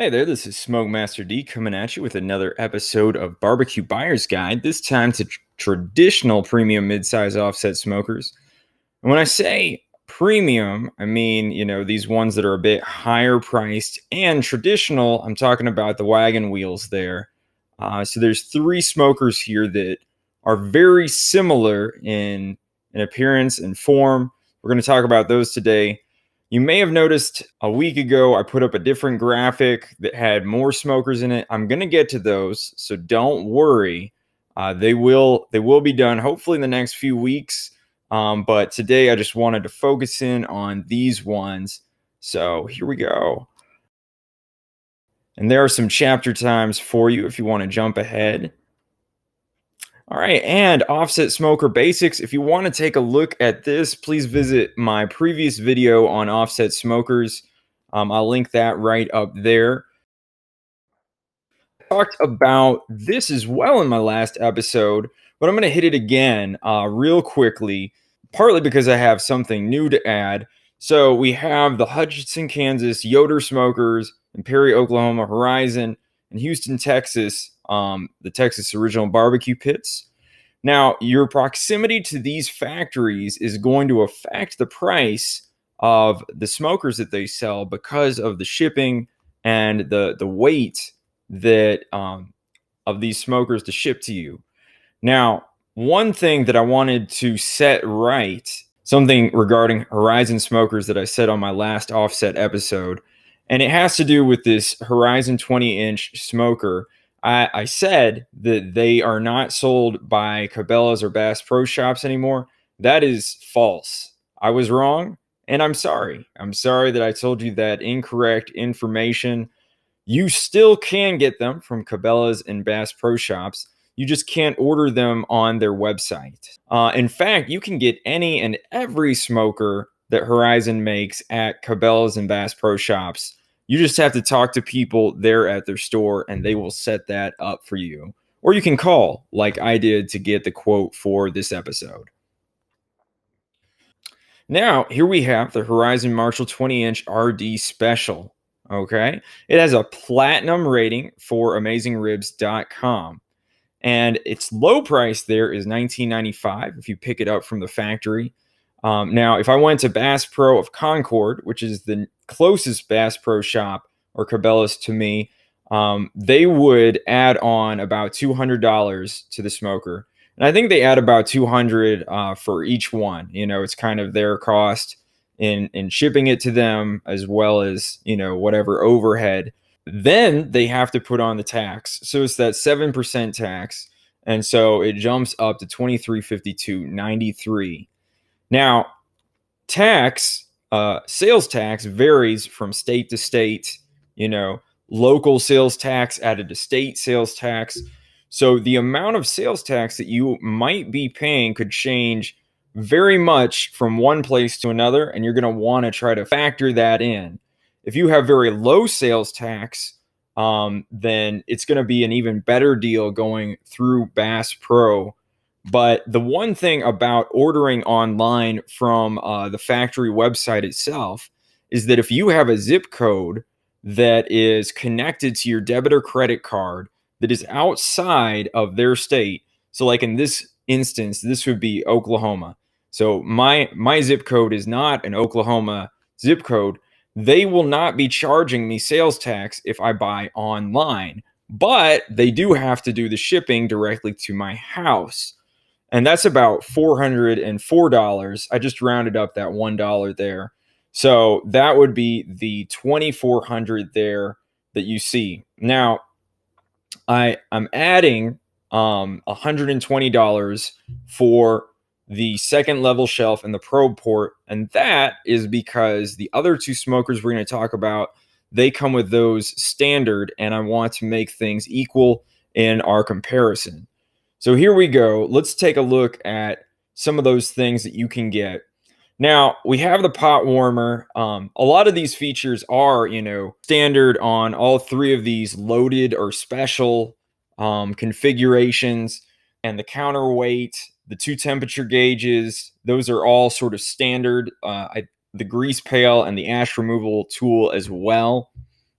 Hey there, this is Smoke Master D coming at you with another episode of Barbecue Buyer's Guide, this time to traditional premium mid-size offset smokers. And when I say premium, I mean, these ones that are a bit higher priced and traditional. I'm talking about the Wagon wheels there. So there's three smokers here that are very similar in appearance and form. We're going to talk about those today. You may have noticed a week ago I put up a different graphic that had more smokers in it. I'm going to get to those, so don't worry. They will be done hopefully in the next few weeks. But today I just wanted to focus in on these ones. So here we go. And there are some chapter times for you if you want to jump ahead. All right, and offset smoker basics. If you want to take a look at this, please visit my previous video on offset smokers. I'll link that right up there. I talked about this as well in my last episode, but I'm going to hit it again real quickly, partly because I have something new to add. So we have the Hutchinson, Kansas, Yoder smokers, and Perry, Oklahoma, Horizon, and Houston, Texas, the Texas original barbecue pits. Now, your proximity to these factories is going to affect the price of the smokers that they sell because of the shipping and the weight that of these smokers to ship to you. Now, one thing that I wanted to set right, something regarding Horizon smokers that I said on my last offset episode, and it has to do with this Horizon 20-inch smoker. I said that they are not sold by Cabela's or Bass Pro Shops anymore. That is false. I was wrong, and I'm sorry. I'm sorry that I told you that incorrect information. You still can get them from Cabela's and Bass Pro Shops. You just can't order them on their website. In fact, you can get any and every smoker that Horizon makes at Cabela's and Bass Pro Shops. You just have to talk to people there at their store and they will set that up for you. Or you can call, like I did, to get the quote for this episode. Now, here we have the Horizon Marshall 20-inch RD Special. Okay. It has a platinum rating for AmazingRibs.com. And its low price there is $19.95 if you pick it up from the factory. Now, if I went to Bass Pro of Concord, which is the closest Bass Pro shop or Cabela's to me, they would add on about $200 to the smoker. And I think they add about $200 for each one. It's kind of their cost in shipping it to them, as well as, whatever overhead. Then they have to put on the tax. So it's that 7% tax. And so it jumps up to $23.52.93. Now, sales tax varies from state to state. Local sales tax added to state sales tax. So the amount of sales tax that you might be paying could change very much from one place to another, and you're going to want to try to factor that in. If you have very low sales tax, then it's going to be an even better deal going through Bass Pro. But the one thing about ordering online from the factory website itself is that if you have a zip code that is connected to your debit or credit card that is outside of their state, so like in this instance, this would be Oklahoma. So my zip code is not an Oklahoma zip code. They will not be charging me sales tax if I buy online, but they do have to do the shipping directly to my house. And that's about $404. I just rounded up that $1 there. So that would be the $2,400 there that you see. Now, I'm adding $120 for the second level shelf and the probe port, and that is because the other two smokers we're going to talk about, they come with those standard, and I want to make things equal in our comparison. So here we go. Let's take a look at some of those things that you can get. Now, we have the pot warmer. A lot of these features are, standard on all three of these loaded or special configurations. And the counterweight, the two temperature gauges, those are all sort of standard. The grease pail and the ash removal tool as well.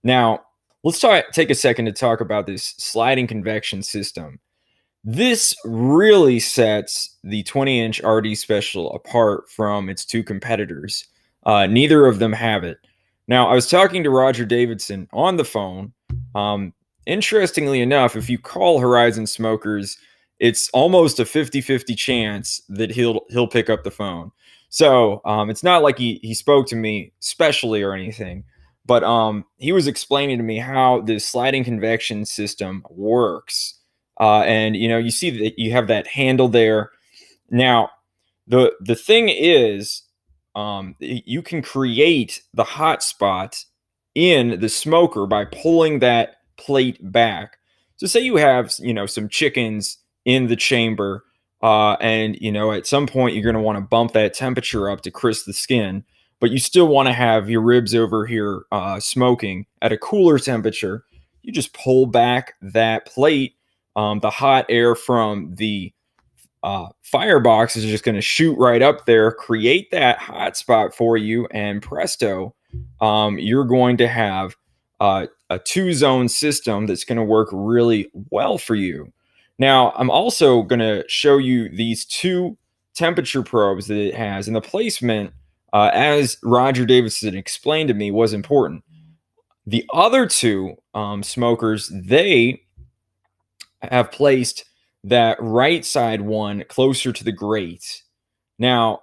Now, let's take a second to talk about this sliding convection system. This really sets the 20-inch RD Special apart from its two competitors. Neither of them have it. Now, I was talking to Roger Davidson on the phone. Um, Interestingly enough, if you call Horizon Smokers, it's almost a 50-50 chance that he'll pick up the phone. So it's not like he spoke to me specially or anything, but he was explaining to me how this sliding convection system works. And you see that you have that handle there. Now, the thing is, you can create the hot spot in the smoker by pulling that plate back. So, say you have some chickens in the chamber, and at some point you're going to want to bump that temperature up to crisp the skin, but you still want to have your ribs over here smoking at a cooler temperature. You just pull back that plate. The hot air from the firebox is just going to shoot right up there, create that hot spot for you, and presto, you're going to have a two-zone system that's going to work really well for you. Now, I'm also going to show you these two temperature probes that it has, and the placement, as Roger Davidson explained to me, was important. The other two smokers, they have placed that right side one closer to the grate. Now,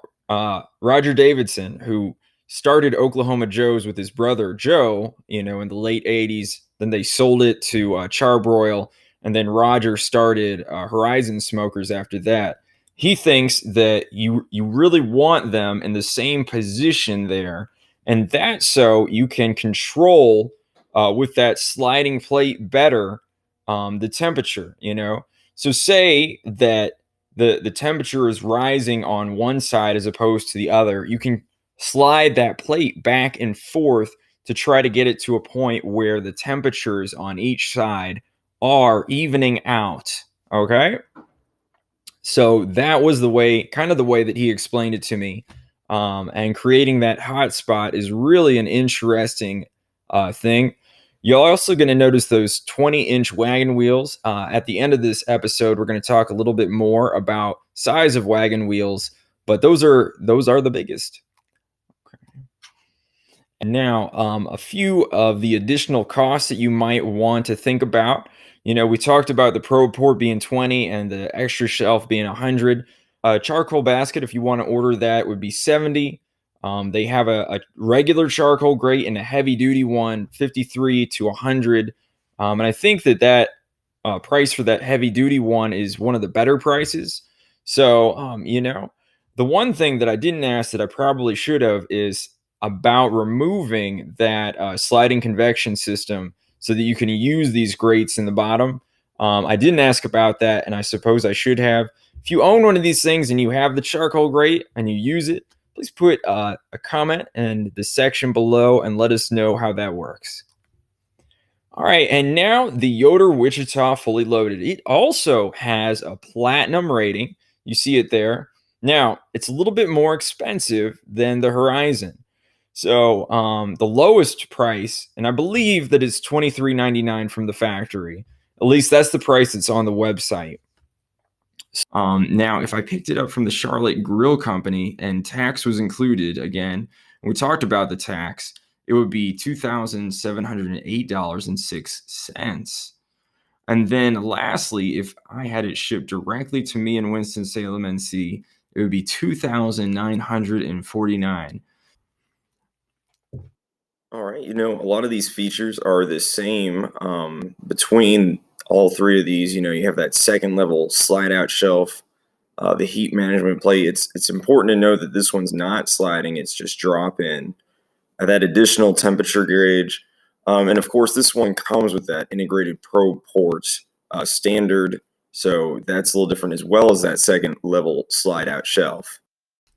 Roger Davidson, who started Oklahoma Joe's with his brother Joe, in the late 80s, then they sold it to Charbroil, and then Roger started Horizon Smokers after that. He thinks that you really want them in the same position there, and that's so you can control with that sliding plate better the temperature. So say that the temperature is rising on one side as opposed to the other. You can slide that plate back and forth to try to get it to a point where the temperatures on each side are evening out. Okay. So that was kind of the way that he explained it to me. And creating that hot spot is really an interesting thing. You're also going to notice those 20-inch wagon wheels. At the end of this episode, we're going to talk a little bit more about size of wagon wheels, but those are the biggest. And now, a few of the additional costs that you might want to think about. We talked about the probe port being 20 and the extra shelf being 100. A charcoal basket, if you want to order that, would be 70. They have a regular charcoal grate and a heavy duty one, 53 to 100. And I think that price for that heavy duty one is one of the better prices. So, the one thing that I didn't ask that I probably should have is about removing that sliding convection system so that you can use these grates in the bottom. I didn't ask about that, and I suppose I should have. If you own one of these things and you have the charcoal grate and you use it, please put a comment in the section below and let us know how that works. All right, and now the Yoder Wichita Fully Loaded. It also has a platinum rating. You see it there. Now, it's a little bit more expensive than the Horizon. So the lowest price, and I believe that it's $23.99 from the factory. At least that's the price that's on the website. Now, if I picked it up from the Charlotte Grill Company and tax was included, again, and we talked about the tax, it would be $2,708.06. And then lastly, if I had it shipped directly to me in Winston-Salem, NC, it would be $2,949. All right, a lot of these features are the same between all three of these. You have that second level slide out shelf, the heat management plate. It's important to know that this one's not sliding; it's just drop in. That additional temperature gauge, and of course, this one comes with that integrated probe port standard, so that's a little different as well as that second level slide out shelf.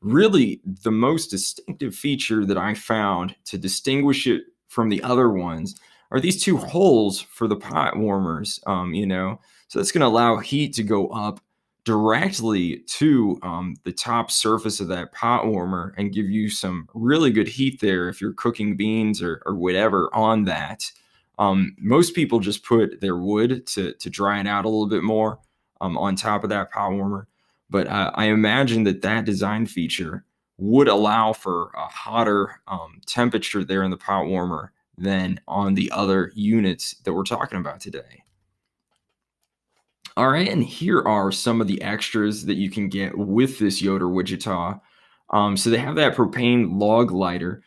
Really, the most distinctive feature that I found to distinguish it from the other ones are these two holes for the pot warmers. So that's going to allow heat to go up directly to the top surface of that pot warmer and give you some really good heat there if you're cooking beans or whatever on that. Most people just put their wood to dry it out a little bit more on top of that pot warmer. But I imagine that design feature would allow for a hotter temperature there in the pot warmer than on the other units that we're talking about today. All right, and here are some of the extras that you can get with this Yoder Wichita. So they have that propane log lighter.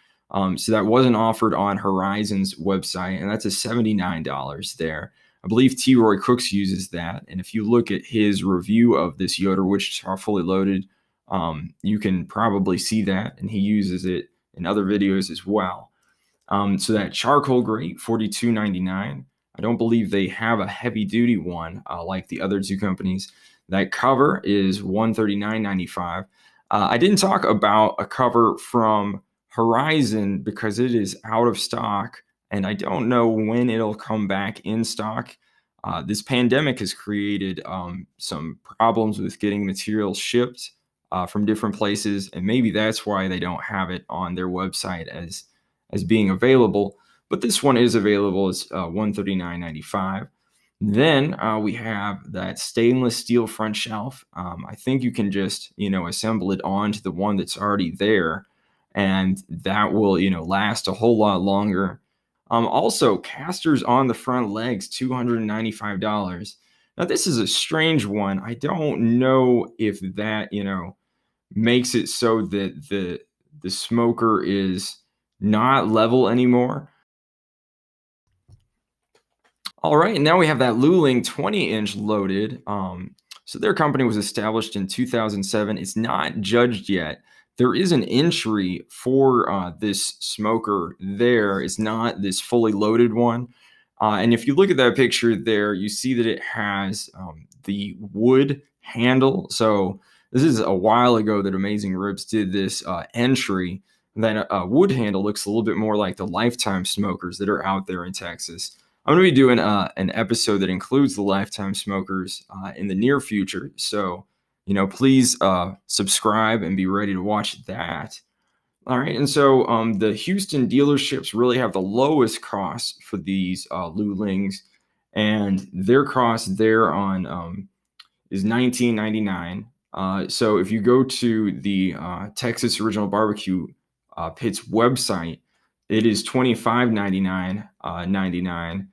So that wasn't offered on Horizon's website, and that's a $79 there. I believe T. Roy Cooks uses that, and if you look at his review of this Yoder Wichita fully loaded, you can probably see that, and he uses it in other videos as well. So that charcoal grate, $42.99. I don't believe they have a heavy duty one like the other two companies. That cover is $139.95. I didn't talk about a cover from Horizon because it is out of stock, and I don't know when it'll come back in stock. This pandemic has created some problems with getting materials shipped from different places, and maybe that's why they don't have it on their website as being available. But this one is available. It's $139.95. Then we have that stainless steel front shelf. I think you can just, assemble it onto the one that's already there, and that will, last a whole lot longer. Also, casters on the front legs, $295. Now, this is a strange one. I don't know if that, makes it so that the smoker is not level anymore. All right, and now we have that Luling 20-inch loaded. So their company was established in 2007. It's not judged yet. There is an entry for this smoker there. It's not this fully loaded one. And if you look at that picture there, you see that it has the wood handle. So this is a while ago that Amazing Ribs did this entry. That wood handle looks a little bit more like the Lifetime smokers that are out there in Texas. I'm going to be doing an episode that includes the Lifetime smokers in the near future. So, please subscribe and be ready to watch that. All right. And so the Houston dealerships really have the lowest costs for these Lulings, and their cost there on is $19.99. So if you go to the Texas Original Barbecue Pit's website, it is $25.99.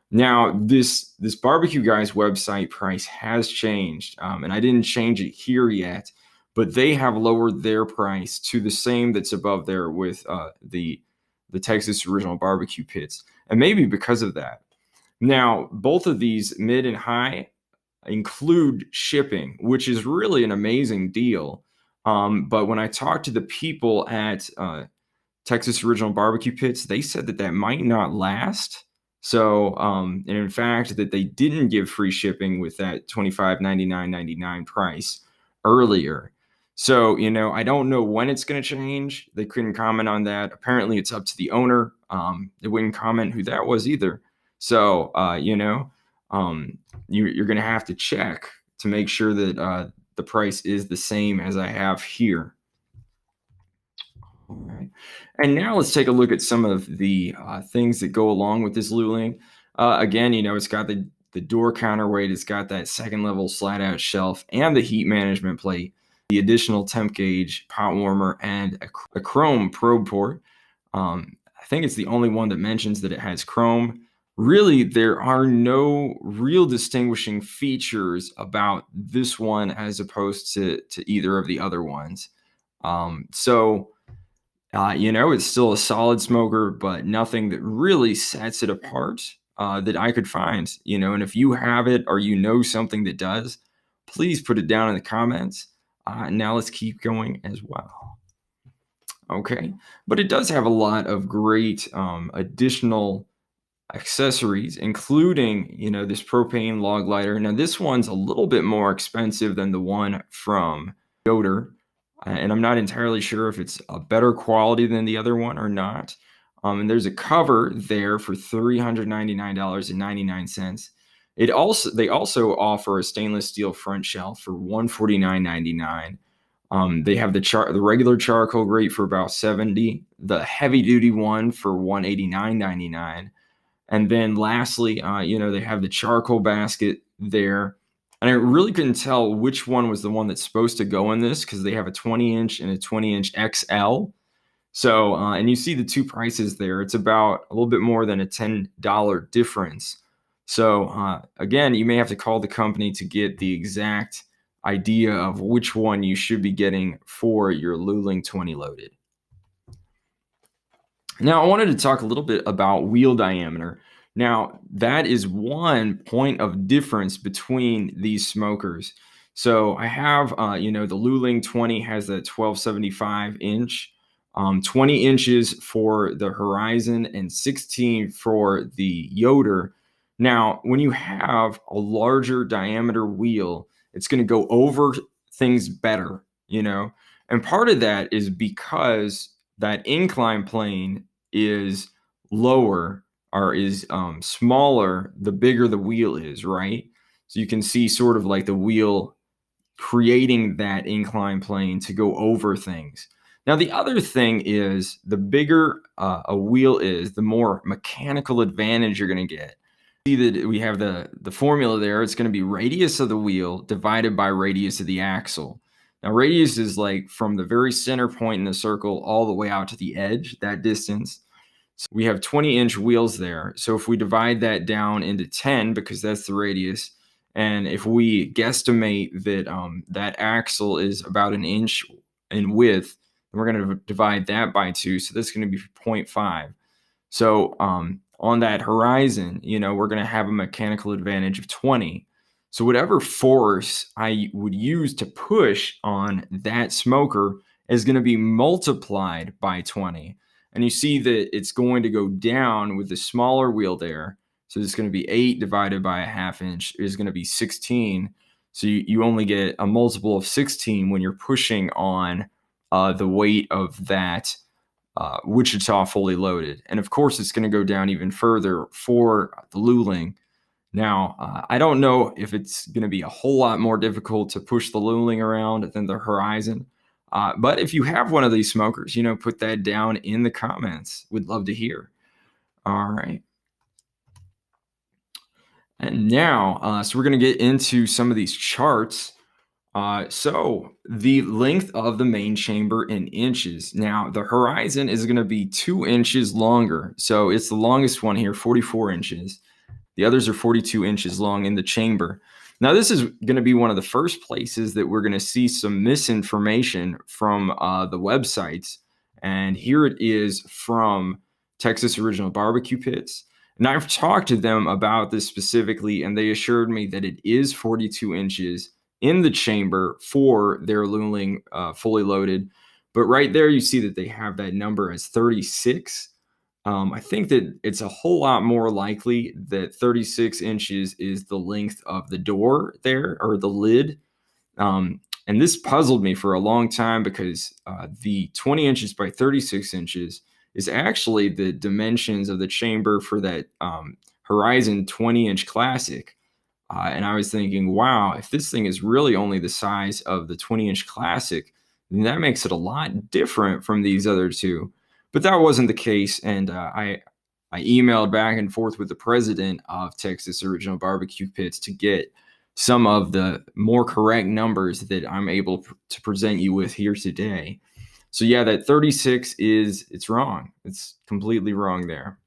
Now, this Barbecue Guy's website price has changed, and I didn't change it here yet, but they have lowered their price to the same that's above there with the Texas Original Barbecue Pits, and maybe because of that. Now, both of these mid and high include shipping, which is really an amazing deal. But when I talked to the people at Texas Original Barbecue Pits, they said that might not last. So, and in fact, that they didn't give free shipping with that $25.99.99 price earlier. So, I don't know when it's going to change. They couldn't comment on that. Apparently, it's up to the owner. They wouldn't comment who that was either. So, you're going to have to check to make sure that the price is the same as I have here. All right. And now let's take a look at some of the things that go along with this Luling. Again, it's got the door counterweight. It's got that second level slide out shelf and the heat management plate, the additional temp gauge pot warmer, and a chrome probe port. I think it's the only one that mentions that it has chrome. Really, there are no real distinguishing features about this one as opposed to either of the other ones. It's still a solid smoker, but nothing that really sets it apart that I could find, and if you have it or something that does, please put it down in the comments. Now let's keep going as well. Okay, but it does have a lot of great additional accessories, including, this propane log lighter. Now, this one's a little bit more expensive than the one from Yoder, and I'm not entirely sure if it's a better quality than the other one or not. And there's a cover there for $399.99. They also offer a stainless steel front shelf for $149.99. They have the regular charcoal grate for about $70, the heavy duty one for $189.99. And then lastly, they have the charcoal basket there. And I really couldn't tell which one was the one that's supposed to go in this because they have a 20-inch and a 20-inch XL. So, and you see the two prices there. It's about a little bit more than a $10 difference. So, again, you may have to call the company to get the exact idea of which one you should be getting for your Luling 20 loaded. Now, I wanted to talk a little bit about wheel diameter. Now, that is one point of difference between these smokers. So I have, the Luling 20 has that 1275 inch, 20 inches for the Horizon, and 16 for the Yoder. Now, when you have a larger diameter wheel, it's going to go over things better, and part of that is because that incline plane is lower or is smaller the bigger the wheel is, right? So you can see sort of like the wheel creating that incline plane to go over things. Now, the other thing is the bigger a wheel is, the more mechanical advantage you're going to get. See that we have the formula there. It's going to be radius of the wheel divided by radius of the axle. Now, radius is like from the very center point in the circle all the way out to the edge, that distance. So we have 20-inch wheels there. So if we divide that down into 10, because that's the radius, and if we guesstimate that that axle is about an inch in width, then we're going to divide that by 2. So that's going to be 0.5. So on that Horizon, we're going to have a mechanical advantage of 20. So whatever force I would use to push on that smoker is going to be multiplied by 20. And you see that it's going to go down with the smaller wheel there. So it's going to be 8 divided by a half inch is going to be 16. So you only get a multiple of 16 when you're pushing on the weight of that Wichita fully loaded. And of course, it's going to go down even further for the Luling. Now, I don't know if it's going to be a whole lot more difficult to push the Luling around than the Horizon. But if you have one of these smokers, put that down in the comments. We'd love to hear. All right. And now, so we're going to get into some of these charts. So the length of the main chamber in inches. Now, the Horizon is going to be 2 inches longer. So it's the longest one here, 44 inches. The others are 42 inches long in the chamber. Now, this is going to be one of the first places that we're going to see some misinformation from the websites. And here it is from Texas Original Barbecue Pits. And I've talked to them about this specifically, and they assured me that it is 42 inches in the chamber for their Luling fully loaded. But right there, you see that they have that number as 36. I think that it's a whole lot more likely that 36 inches is the length of the door there, or the lid. And this puzzled me for a long time because the 20 inches by 36 inches is actually the dimensions of the chamber for that Horizon 20-inch Classic. And I was thinking, wow, if this thing is really only the size of the 20-inch Classic, then that makes it a lot different from these other two. But that wasn't the case, and I emailed back and forth with the president of Texas Original Barbecue Pits to get some of the more correct numbers that I'm able to present you with here today. So yeah, that 36 it's wrong. It's completely wrong there.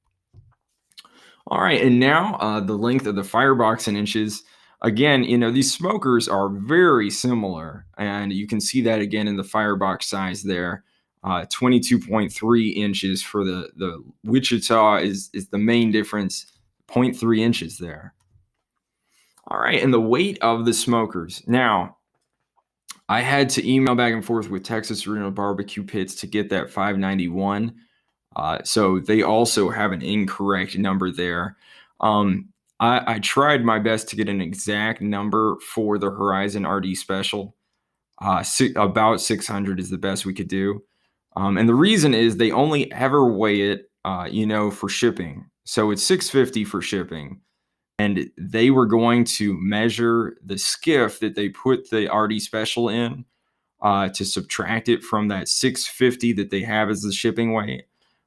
All right, and now the length of the firebox in inches. Again, these smokers are very similar, and you can see that again in the firebox size there. 22.3 inches for the Wichita is the main difference, 0.3 inches there. All right, and the weight of the smokers. Now, I had to email back and forth with Texas Original Barbecue Pits to get that 591. So they also have an incorrect number there. I tried my best to get an exact number for the Horizon RD Special. About 600 is the best we could do. And the reason is they only ever weigh it, for shipping. So it's 650 for shipping. And they were going to measure the skiff that they put the RD Special in to subtract it from that 650 that they have as the shipping weight.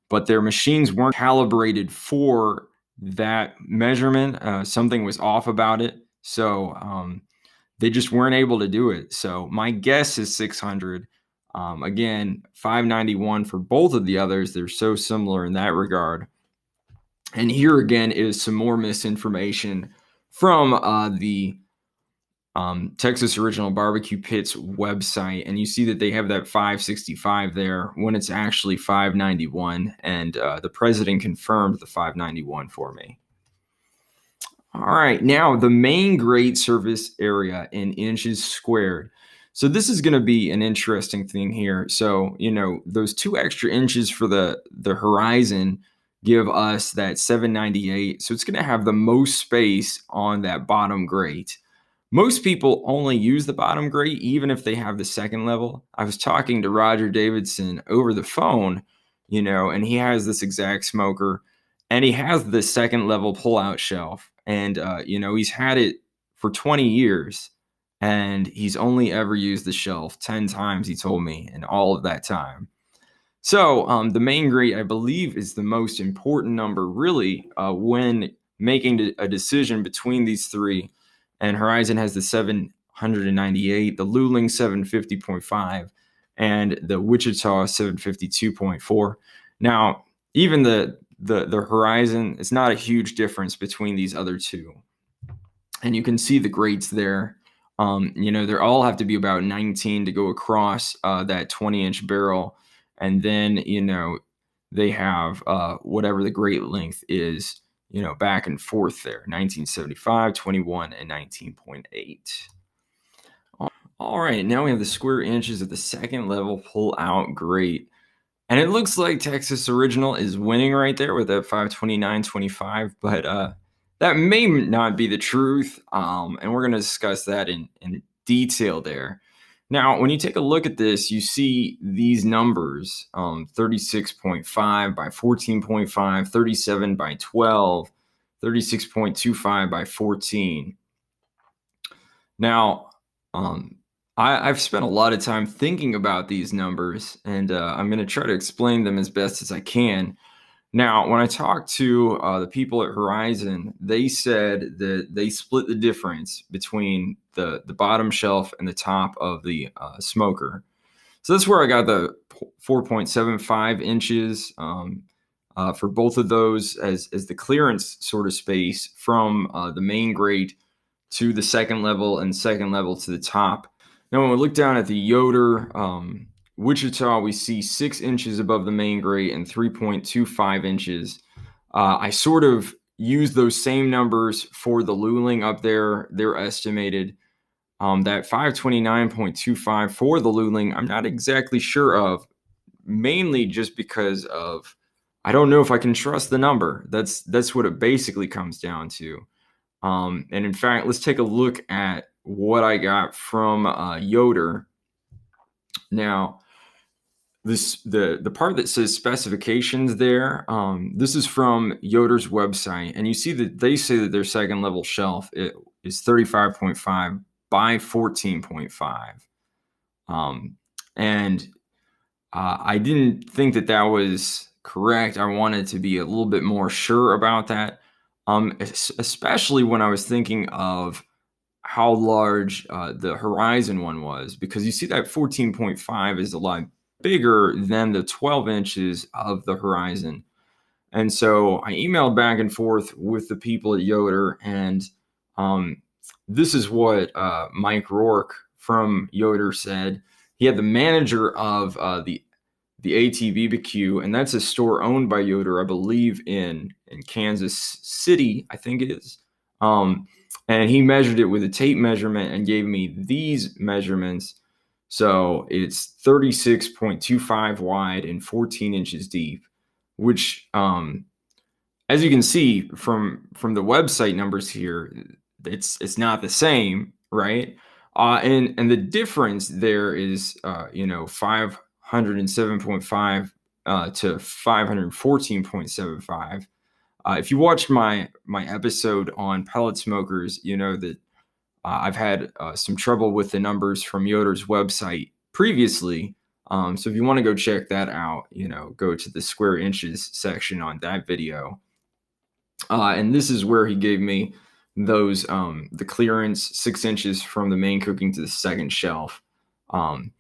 But their machines weren't calibrated for that measurement, something was off about it. So they just weren't able to do it. So my guess is 600. Again, 591 for both of the others. They're so similar in that regard. And here again is some more misinformation from the Texas Original Barbecue Pit's website. And you see that they have that 565 there when it's actually 591. And the president confirmed the 591 for me. All right, now the main grate surface area in inches squared. So this is going to be an interesting thing here. So, those 2 extra inches for the horizon give us that 798. So it's going to have the most space on that bottom grate. Most people only use the bottom grate, even if they have the second level. I was talking to Roger Davidson over the phone, and he has this exact smoker, and he has the second level pull-out shelf. And, he's had it for 20 years, and he's only ever used the shelf 10 times, he told me, in all of that time. So the main grate, I believe, is the most important number, really, when making a decision between these three. And Horizon has the 798, the Luling 750.5, and the Wichita 752.4. Now, even the Horizon, it's not a huge difference between these other two. And you can see the grates there. They all have to be about 19 to go across that 20-inch barrel. And then, they have whatever the grate length is, back and forth there, 1975, 21, and 19.8. All right, now we have the square inches of the second level pull-out grate. And it looks like Texas Original is winning right there with that 529.25, but that may not be the truth, and we're going to discuss that in detail there. Now, when you take a look at this, you see these numbers, 36.5 by 14.5, 37 by 12, 36.25 by 14. Now, I've spent a lot of time thinking about these numbers, and I'm going to try to explain them as best as I can. Now, when I talked to the people at Horizon, they said that they split the difference between the bottom shelf and the top of the smoker. So that's where I got the 4.75 inches for both of those as the clearance sort of space from the main grate to the second level and second level to the top. Now, when we look down at the Yoder Wichita, we see 6 inches above the main grate and 3.25 inches. I sort of use those same numbers for the Luling up there. They're estimated. That 529.25 for the Luling, I'm not exactly sure of, mainly just because of I don't know if I can trust the number. That's what it basically comes down to. And in fact, let's take a look at what I got from Yoder. Now, the part that says specifications there, this is from Yoder's website, and you see that they say that their second level shelf is 35.5 by 14.5. And I didn't think that was correct. I wanted to be a little bit more sure about that, especially when I was thinking of how large the Horizon one was, because you see that 14.5 is a lot bigger than the 12 inches of the Horizon. And so I emailed back and forth with the people at Yoder, and this is what Mike Rourke from Yoder said. He had the manager of the BBQ, and that's a store owned by Yoder, I believe, in Kansas City, I think it is. And he measured it with a tape measurement and gave me these measurements. So it's 36.25 wide and 14 inches deep, which, as you can see from the website numbers here, it's not the same, right? And the difference there is, 507.5 to 514.75. If you watched my episode on pellet smokers, you know that I've had some trouble with the numbers from Yoder's website previously. So if you want to go check that out, go to the square inches section on that video. And this is where he gave me those the clearance 6 inches from the main cooking to the second shelf. Um,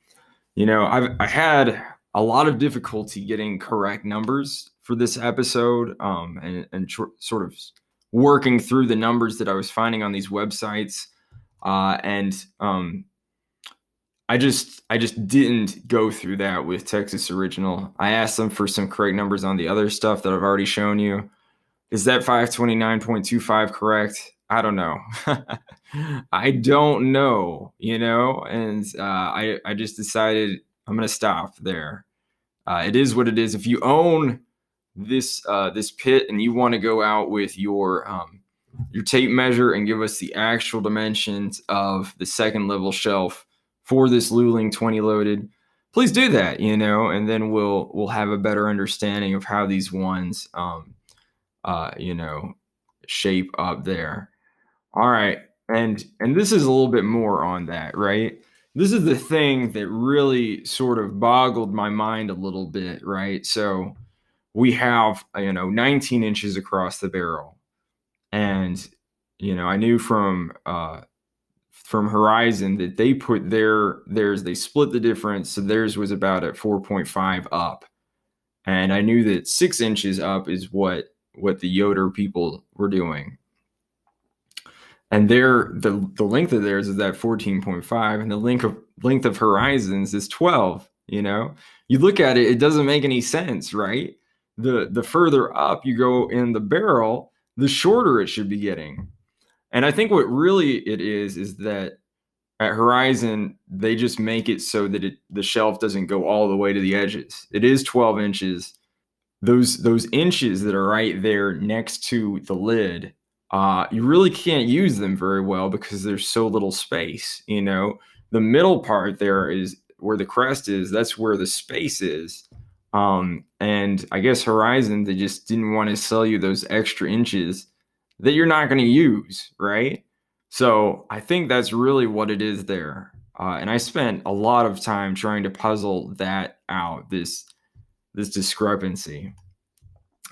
I had a lot of difficulty getting correct numbers for this episode, and sort of working through the numbers that I was finding on these websites, and I just didn't go through that with Texas Original. I asked them for some correct numbers on the other stuff that I've already shown you. Is that 529.25 correct? I don't know. I don't know, and I just decided I'm gonna stop there. It is what it is. If you own this pit and you want to go out with your tape measure and give us the actual dimensions of the second level shelf for this Luling 20 loaded, please do that, and then we'll have a better understanding of how these ones shape up there. All right. And this is a little bit more on that, right? This is the thing that really sort of boggled my mind a little bit, right? So we have 19 inches across the barrel. And I knew from Horizon that they put theirs, they split the difference, so theirs was about at 4.5 up. And I knew that 6 inches up is what the Yoder people were doing. And the length of theirs is at 14.5, and the length of Horizons is 12. You look at it, it doesn't make any sense, right? The further up you go in the barrel, the shorter it should be getting. And I think what really it is that at Horizon, they just make it so that the shelf doesn't go all the way to the edges. It is 12 inches. Those inches that are right there next to the lid, you really can't use them very well because there's so little space. The middle part there is where the crest is. That's where the space is. And I guess Horizon, they just didn't want to sell you those extra inches that you're not going to use, right? So I think that's really what it is there. And I spent a lot of time trying to puzzle that out, this discrepancy.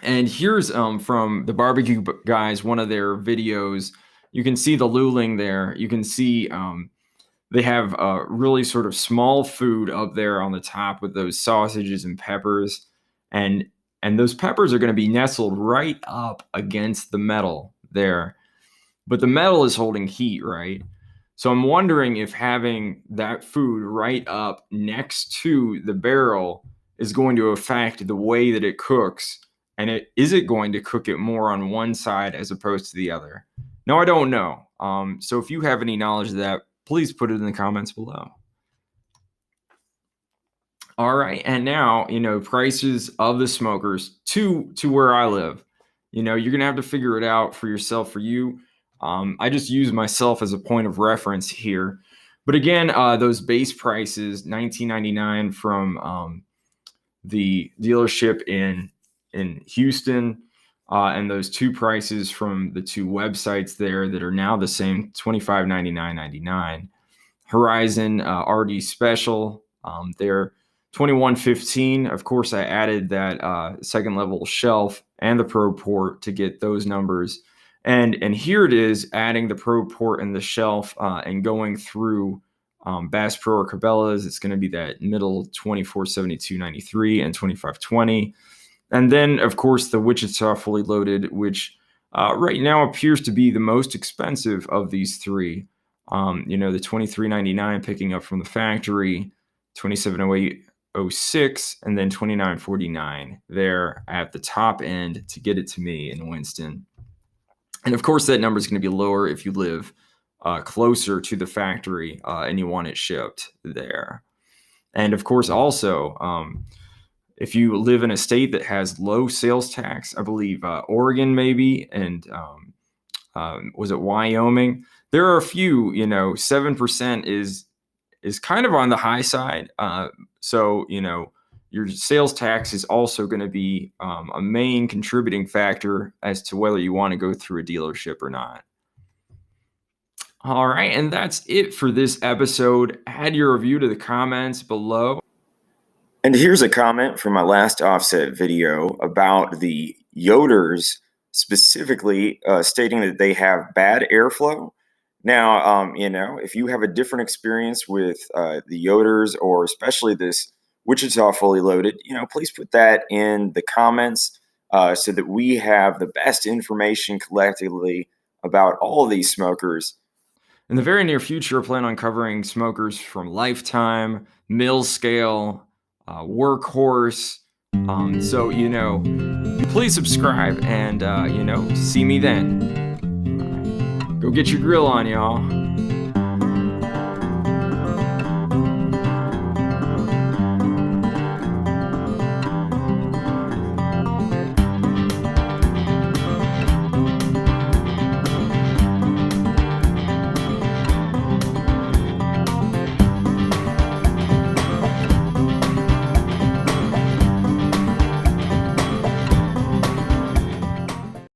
And here's from the Barbeque guys, one of their videos. You can see the Luling there. You can see they have really sort of small food up there on the top with those sausages and peppers. And those peppers are going to be nestled right up against the metal there. But the metal is holding heat, right? So I'm wondering if having that food right up next to the barrel is going to affect the way that it cooks. And is it going to cook it more on one side as opposed to the other? No, I don't know. So if you have any knowledge of that, please put it in the comments below. All right, and now prices of the smokers to where I live. You're gonna have to figure it out for yourself. For you, I just use myself as a point of reference here. But again, those base prices, $19.99 from the dealership in Houston, and those two prices from the two websites there that are now the same, $25.99.99. Horizon RD Special, they're $21.15. Of course, I added that second level shelf and the Pro port to get those numbers. And here it is, adding the Pro port and the shelf and going through Bass Pro or Cabela's. It's going to be that middle $24.72.93 and $25.20. And then, of course, the Wichita fully loaded, which right now appears to be the most expensive of these three. The $23.99 picking up from the factory, $27.08.06, and then $29.49 there at the top end to get it to me in Winston. And of course, that number is going to be lower if you live closer to the factory and you want it shipped there. And of course, also, if you live in a state that has low sales tax, I believe Oregon maybe, and was it Wyoming? There are a few, 7% is kind of on the high side. So, your sales tax is also going to be a main contributing factor as to whether you want to go through a dealership or not. All right, and that's it for this episode. Add your review to the comments below. And here's a comment from my last offset video about the Yoder's specifically stating that they have bad airflow. Now, if you have a different experience with the Yoders or especially this Wichita fully loaded, please put that in the comments so that we have the best information collectively about all of these smokers. In the very near future, I plan on covering smokers from Lifetime, Mill Scale, Workhorse. Please subscribe and, see me then. All right. Go get your grill on, y'all.